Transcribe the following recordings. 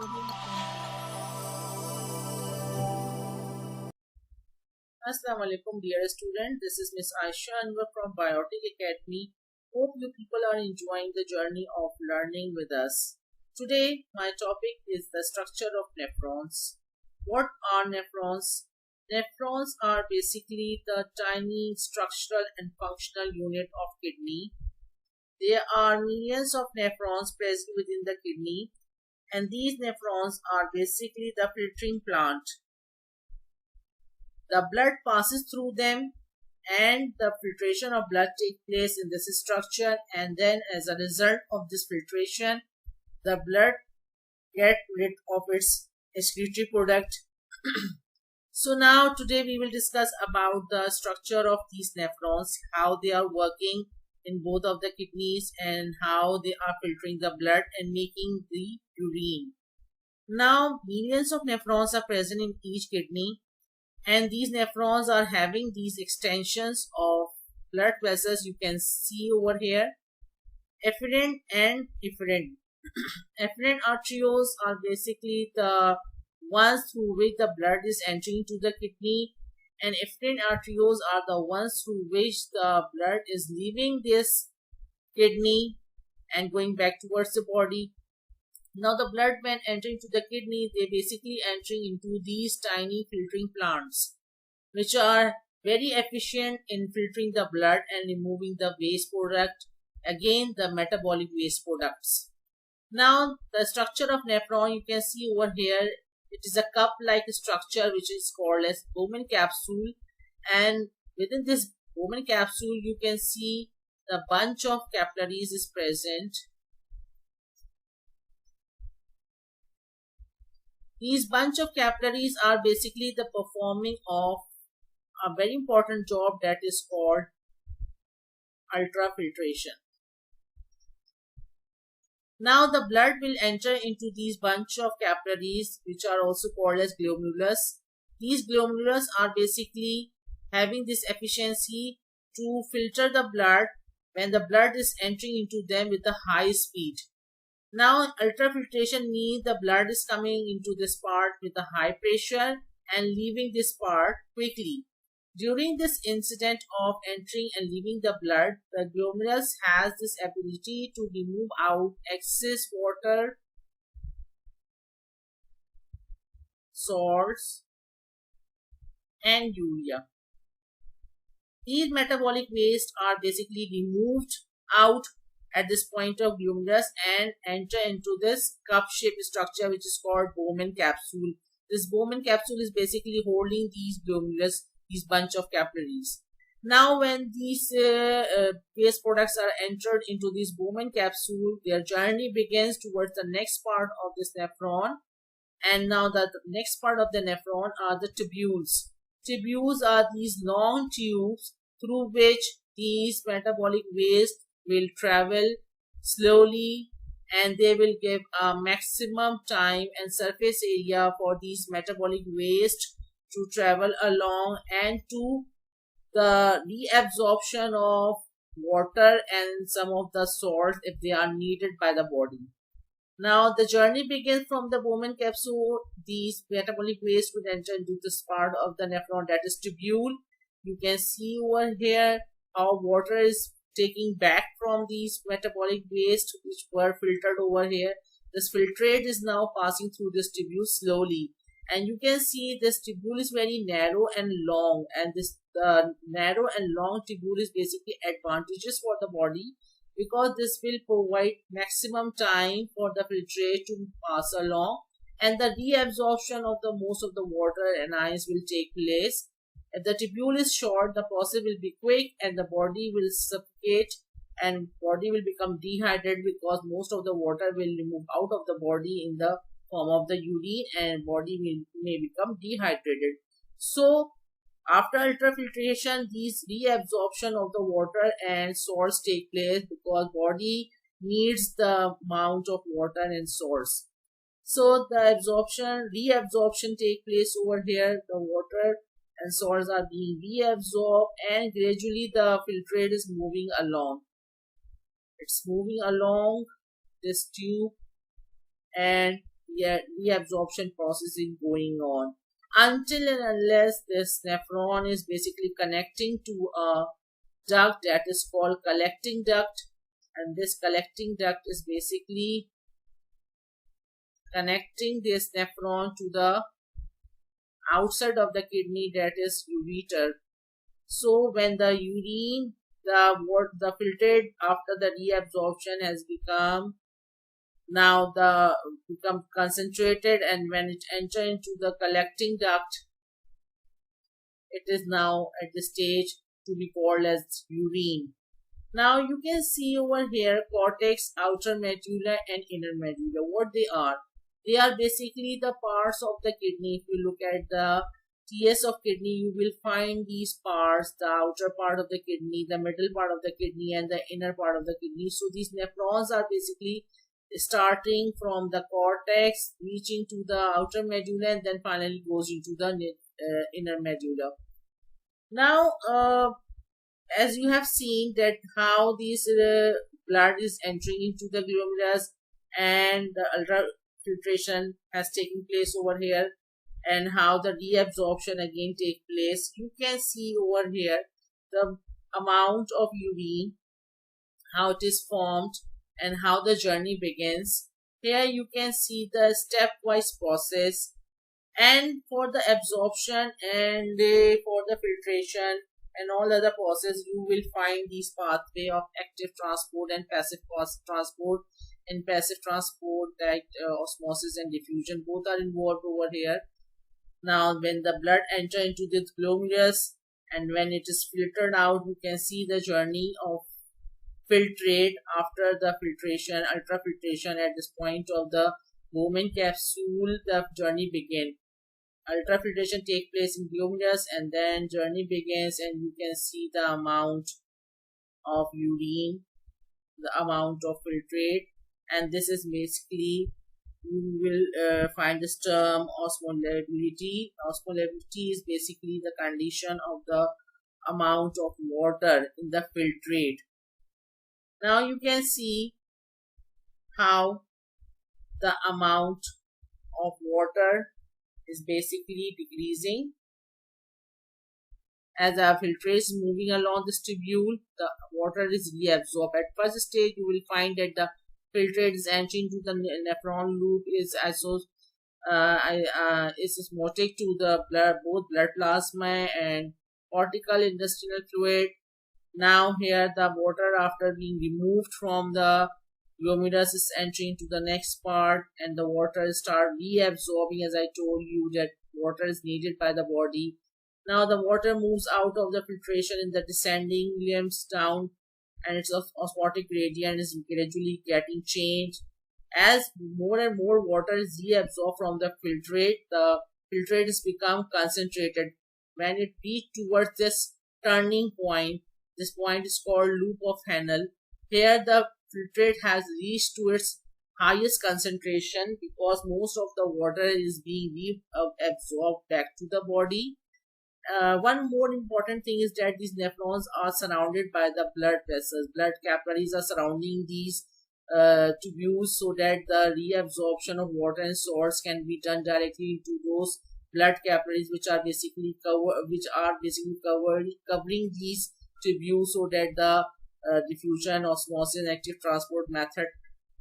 Assalamu alaikum dear student. This is Miss Aisha Anwar from Biotic Academy. Hope you people are enjoying the journey of learning with us. Today my topic is the structure of nephrons. What are nephrons? Nephrons are basically the tiny structural and functional unit of kidney. There are millions of nephrons present within the kidney, and these nephrons are basically the filtering plant. The blood passes through them and the filtration of blood takes place in this structure, and then as a result of this filtration the blood gets rid of its excretory product. So now today we will discuss about the structure of these nephrons, how they are working in both of the kidneys and how they are filtering the blood and making the urine. Now millions of nephrons are present in each kidney, and these nephrons are having these extensions of blood vessels. You can see over here efferent and efferent. Efferent arterioles are basically the ones through which the blood is entering to the kidney, and efferent arterioles are the ones through which the blood is leaving this kidney and going back towards the body. Now the blood when entering to the kidney, they basically entering into these tiny filtering plants, which are very efficient in filtering the blood and removing the waste product, again the metabolic waste products. Now the structure of nephron, you can see over here, it is a cup-like structure which is called as Bowman capsule, and within this Bowman capsule you can see the bunch of capillaries is present. These bunch of capillaries are basically the performing of a very important job that is called ultrafiltration. Now the blood will enter into these bunch of capillaries which are also called as glomerulus. These glomerulus are basically having this efficiency to filter the blood when the blood is entering into them with a high speed. Now ultrafiltration means the blood is coming into this part with a high pressure and leaving this part quickly. During this incident of entering and leaving the blood, the glomerulus has this ability to remove out excess water, salts, and urea. These metabolic waste are basically removed out at this point of glomerulus and enter into this cup-shaped structure which is called Bowman capsule. This Bowman capsule is basically holding these glomerulus, these bunch of capillaries. Now when these waste products are entered into this Bowman capsule, their journey begins towards the next part of this nephron, and now the next part of the nephron are the tubules. Tubules are these long tubes through which these metabolic waste will travel slowly, and they will give a maximum time and surface area for these metabolic waste to travel along and to the reabsorption of water and some of the salts if they are needed by the body. Now the journey begins from the Bowman capsule. These metabolic waste will enter into this part of the nephron, that is tubule. You can see over here how water is taking back from these metabolic waste which were filtered over here. This filtrate is now passing through this tubule slowly, and you can see this tubule is very narrow and long, and this narrow and long tubule is basically advantageous for the body because this will provide maximum time for the filtrate to pass along, and the reabsorption of the most of the water and ions will take place. If the tubule is short, the process will be quick and the body will suffocate and body will become dehydrated because most of the water will remove out of the body in the form of the urine, and body may become dehydrated. So after ultrafiltration, these reabsorption of the water and salts take place because body needs the amount of water and salts. So the reabsorption take place over here. The water and salts are being reabsorbed, and gradually the filtrate is moving along. It's moving along this tube, and reabsorption process is going on, until and unless this nephron is basically connecting to a duct that is called collecting duct, and this collecting duct is basically connecting this nephron to the outside of the kidney, that is ureter. So when the urine, the filtrate after the reabsorption has become concentrated, and when it enter into the collecting duct, it is now at the stage to be called as urine. Now you can see over here cortex, outer medulla and inner medulla. What they are? They are basically the parts of the kidney. If you look at the TS of kidney, you will find these parts, the outer part of the kidney, the middle part of the kidney and the inner part of the kidney. So these nephrons are basically starting from the cortex, reaching to the outer medulla, and then finally goes into the inner medulla. Now, as you have seen that how this blood is entering into the glomerulus and the ultrafiltration has taken place over here, and how the reabsorption again take place, you can see over here the amount of urine, how it is formed and how the journey begins. Here you can see the stepwise process, and for the absorption and for the filtration and all other process, you will find these pathway of active transport and passive transport. In passive transport, like osmosis and diffusion, both are involved over here. Now when the blood enter into the glomerulus and when it is filtered out, you can see the journey of filtrate after the filtration, ultrafiltration. At this point of the Bowman capsule, the journey begins. Ultrafiltration takes place in glomerulus and then journey begins, and you can see the amount of urine, the amount of filtrate, and this is basically, you will find this term osmolality. Osmolality is basically the condition of the amount of water in the filtrate. Now you can see how the amount of water is basically decreasing as our filtrate is moving along this tubule. The water is reabsorbed. At first stage, you will find that the filtrate is entering to the nephron loop is osmotic to the blood, both blood plasma and cortical intestinal fluid. Now here the water, after being removed from the glomerulus, is entering to the next part, and the water start reabsorbing. As I told you that water is needed by the body. Now the water moves out of the filtration in the descending limbs down, and its osmotic gradient is gradually getting changed. As more and more water is reabsorbed from the filtrate has become concentrated. When it reaches towards this turning point, this point is called loop of Henle. Here the filtrate has reached to its highest concentration because most of the water is being reabsorbed back to the body. One more important thing is that these nephrons are surrounded by the blood vessels. Blood capillaries are surrounding these tubules so that the reabsorption of water and salts can be done directly into those blood capillaries, which are basically covering these tubules, so that the diffusion, osmosis, and active transport method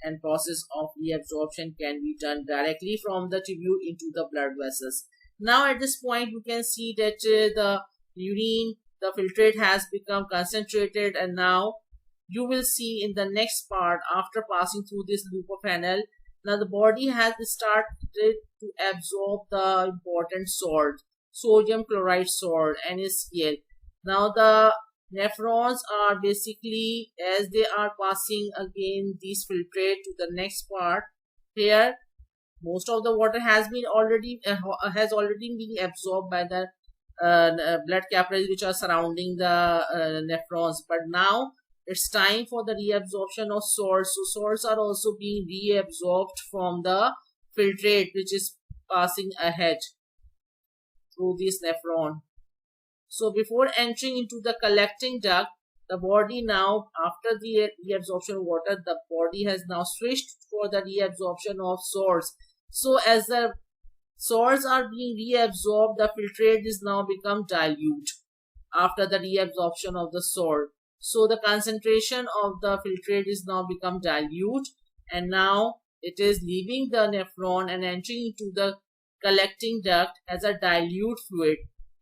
and process of reabsorption can be done directly from the tubule into the blood vessels. Now at this point you can see that the urine, the filtrate has become concentrated, and now you will see in the next part, after passing through this loop of Henle, now the body has started to absorb the important salt, sodium chloride salt, NaCl. Now the nephrons are basically, as they are passing again these filtrate to the next part, here most of the water has already been absorbed by the blood capillaries which are surrounding the nephrons. But now it's time for the reabsorption of salts. So salts are also being reabsorbed from the filtrate which is passing ahead through this nephron. So before entering into the collecting duct, the body now, after the reabsorption of water, the body has now switched for the reabsorption of salts. So as the salts are being reabsorbed, the filtrate is now become dilute after the reabsorption of the salt. So the concentration of the filtrate is now become dilute, and now it is leaving the nephron and entering into the collecting duct as a dilute fluid.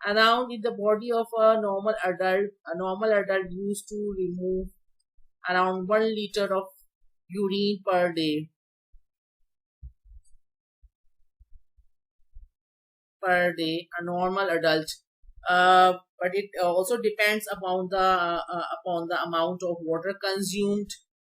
Around in the body of a normal adult used to remove around 1 liter of urine per day. A normal adult, but it also depends upon the amount of water consumed,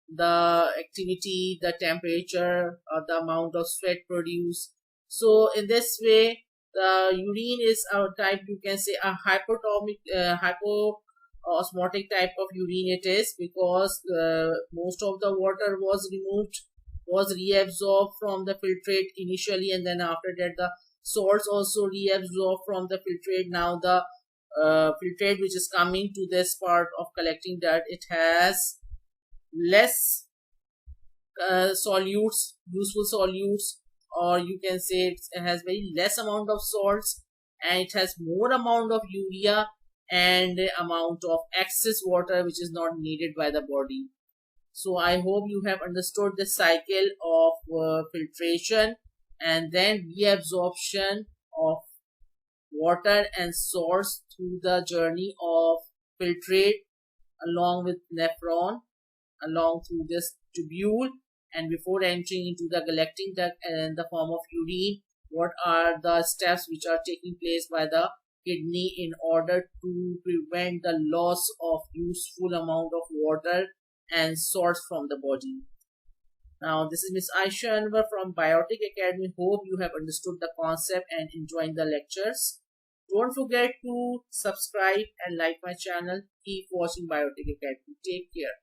the activity, the temperature, or the amount of sweat produced. So in this way, the urine is a type, you can say, a hypoosmotic type of urine it is, because most of the water was reabsorbed from the filtrate initially, and then after that the salts also reabsorb from the filtrate. Now the filtrate which is coming to this part of collecting dirt, it has less solutes, useful solutes, or you can say it has very less amount of salts, and it has more amount of urea and amount of excess water which is not needed by the body. So I hope you have understood the cycle of filtration and then reabsorption of water and salts through the journey of filtrate along with nephron along through this tubule, and before entering into the collecting duct in the form of urine, what are the steps which are taking place by the kidney in order to prevent the loss of useful amount of water and salts from the body. Now, this is Miss Aisha Anwar from Biotic Academy. Hope you have understood the concept and enjoying the lectures. Don't forget to subscribe and like my channel. Keep watching Biotic Academy. Take care.